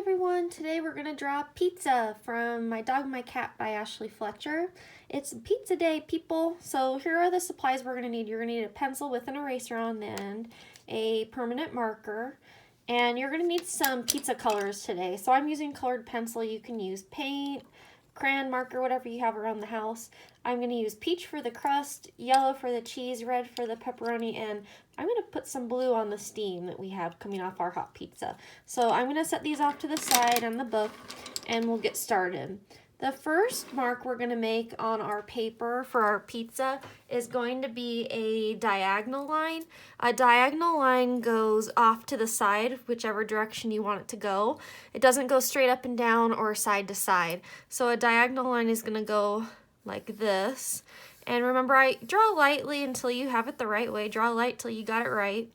everyone, today we're going to draw pizza from My Dog, My Cat by Ashlee Fletcher. It's pizza day, people, so here are the supplies we're going to need. You're going to need a pencil with an eraser on the end, a permanent marker, and you're going to need some pizza colors today. So I'm using colored pencil. You can use paint, crayon marker, whatever you have around the house. I'm going to use peach for the crust, yellow for the cheese, red for the pepperoni, and I'm going to put some blue on the steam that we have coming off our hot pizza. So I'm going to set these off to the side on the book and we'll get started. The first mark we're going to make on our paper for our pizza is going to be a diagonal line. A diagonal line goes off to the side, whichever direction you want it to go. It doesn't go straight up and down or side to side. So a diagonal line is going to go like this. And remember, I draw lightly until you have it the right way. Draw light till you got it right.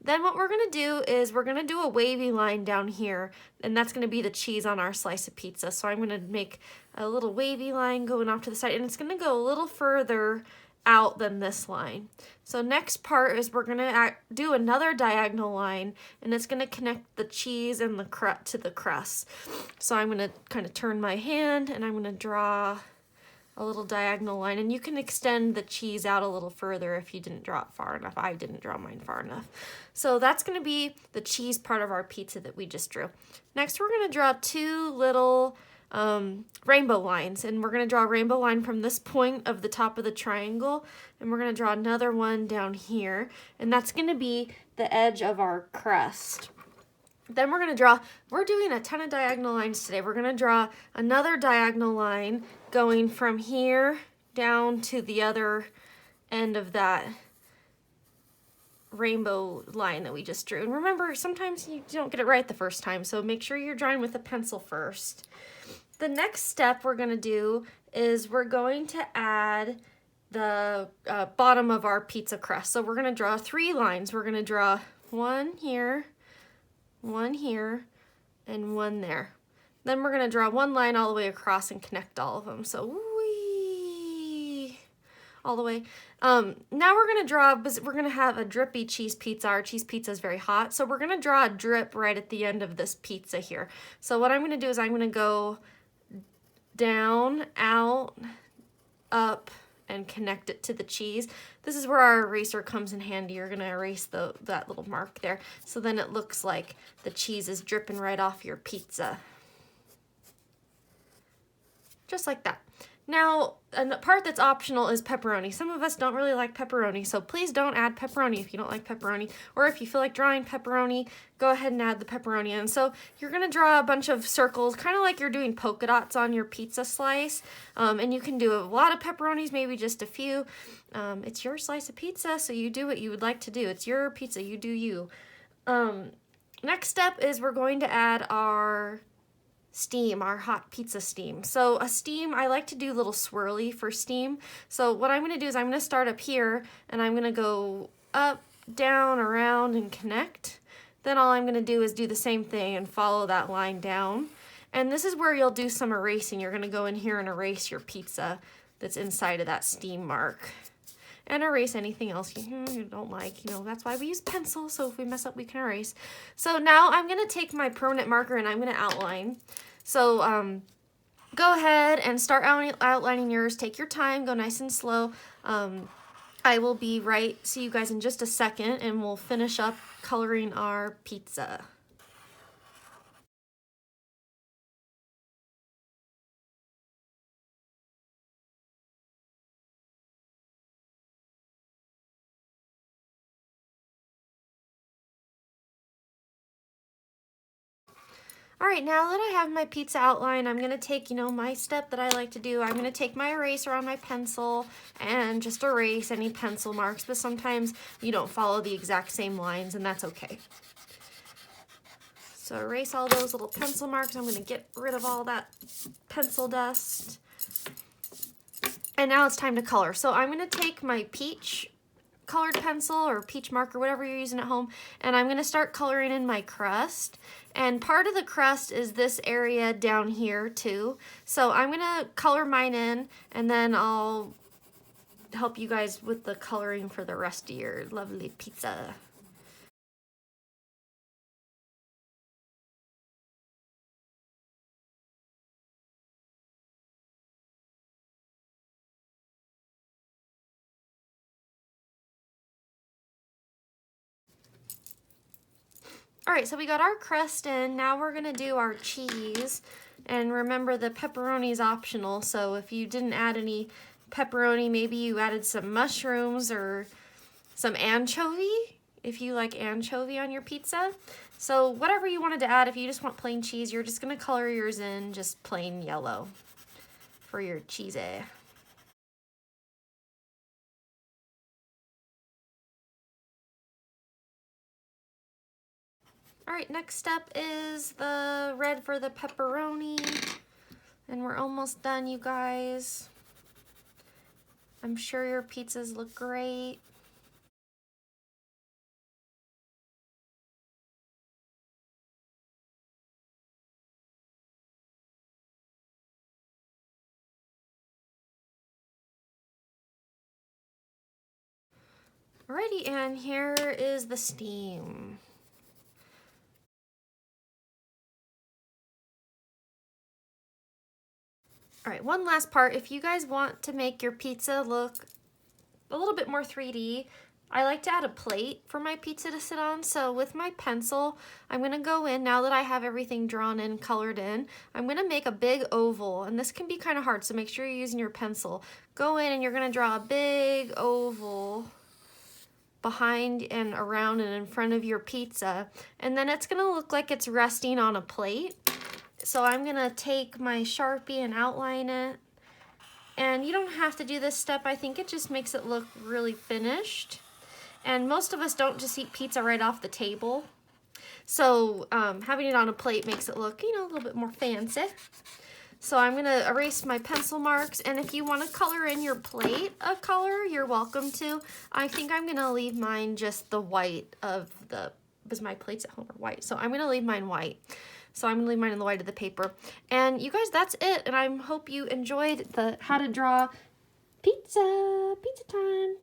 Then what we're going to do is we're going to do a wavy line down here, and that's going to be the cheese on our slice of pizza. So I'm going to make a little wavy line going off to the side, and it's going to go a little further out than this line. So next part is we're going to do another diagonal line, and it's going to connect the cheese and the crust to the crust. So I'm going to kind of turn my hand, and I'm going to draw a little diagonal line, and you can extend the cheese out a little further if you didn't draw it far enough. I didn't draw mine far enough. So that's going to be the cheese part of our pizza that we just drew. Next, we're going to draw two little rainbow lines, and we're going to draw a rainbow line from this point of the top of the triangle, and we're going to draw another one down here, and that's going to be the edge of our crust. Then we're doing a ton of diagonal lines today. We're going to draw another diagonal line going from here down to the other end of that rainbow line that we just drew. And remember, sometimes you don't get it right the first time, so make sure you're drawing with a pencil first. The next step we're going to do is we're going to add the bottom of our pizza crust. So we're going to draw three lines. We're going to draw one here, and one there. Then we're going to draw one line all the way across and connect all of them. So whee, all the way. Now we're going to draw, we're going to have a drippy cheese pizza. Our cheese pizza is very hot, so we're going to draw a drip right at the end of this pizza here. So what I'm going to do is I'm going to go down, out, up, and connect it to the cheese. This is where our eraser comes in handy. You're gonna erase that little mark there. So then it looks like the cheese is dripping right off your pizza. Just like that. Now, a part that's optional is pepperoni. Some of us don't really like pepperoni, so please don't add pepperoni if you don't like pepperoni. Or if you feel like drawing pepperoni, go ahead and add the pepperoni in. So you're going to draw a bunch of circles, kind of like you're doing polka dots on your pizza slice. And you can do a lot of pepperonis, maybe just a few. It's your slice of pizza, so you do what you would like to do. It's your pizza, you do you. Next step is we're going to add our steam, our hot pizza steam. So a steam, I like to do a little swirly for steam. So what I'm going to do is I'm going to start up here, and I'm going to go up, down, around, and connect. Then all I'm going to do is do the same thing and follow that line down. And this is where you'll do some erasing. You're going to go in here and erase your pizza that's inside of that steam mark. And erase anything else you don't like. You know, that's why we use pencil, so if we mess up, we can erase. So now I'm going to take my permanent marker and I'm going to outline. So go ahead and start outlining yours. Take your time, go nice and slow. I will be see you guys in just a second, and we'll finish up coloring our pizza. All right, now that I have my pizza outline, I'm gonna take, my step that I like to do. I'm gonna take my eraser on my pencil and just erase any pencil marks, but sometimes you don't follow the exact same lines, and that's okay. So erase all those little pencil marks. I'm gonna get rid of all that pencil dust. And now it's time to color. So I'm gonna take my peach colored pencil or peach marker, whatever you're using at home, and I'm going to start coloring in my crust. And part of the crust is this area down here too. So I'm going to color mine in, and then I'll help you guys with the coloring for the rest of your lovely pizza. All right, so we got our crust in. Now we're gonna do our cheese. And remember, the pepperoni is optional, so if you didn't add any pepperoni, maybe you added some mushrooms or some anchovy, if you like anchovy on your pizza. So whatever you wanted to add, if you just want plain cheese, you're just gonna color yours in just plain yellow for your cheesy. All right, next step is the red for the pepperoni. And we're almost done, you guys. I'm sure your pizzas look great. Alrighty, and here is the steam. All right, one last part. If you guys want to make your pizza look a little bit more 3D, I like to add a plate for my pizza to sit on. So with my pencil, I'm gonna go in, now that I have everything drawn in, colored in, I'm gonna make a big oval, and this can be kind of hard, so make sure you're using your pencil. Go in and you're gonna draw a big oval behind and around and in front of your pizza, and then it's gonna look like it's resting on a plate. So I'm gonna take my Sharpie and outline it. And you don't have to do this step. I think it just makes it look really finished. And most of us don't just eat pizza right off the table. So having it on a plate makes it look, you know, a little bit more fancy. So I'm gonna erase my pencil marks, and if you wanna color in your plate a color, you're welcome to. I think I'm gonna leave mine just the white of the, because my plates at home are white. So I'm gonna leave mine white. So I'm gonna leave mine in the white of the paper. And you guys, that's it. And I hope you enjoyed the how to draw pizza time.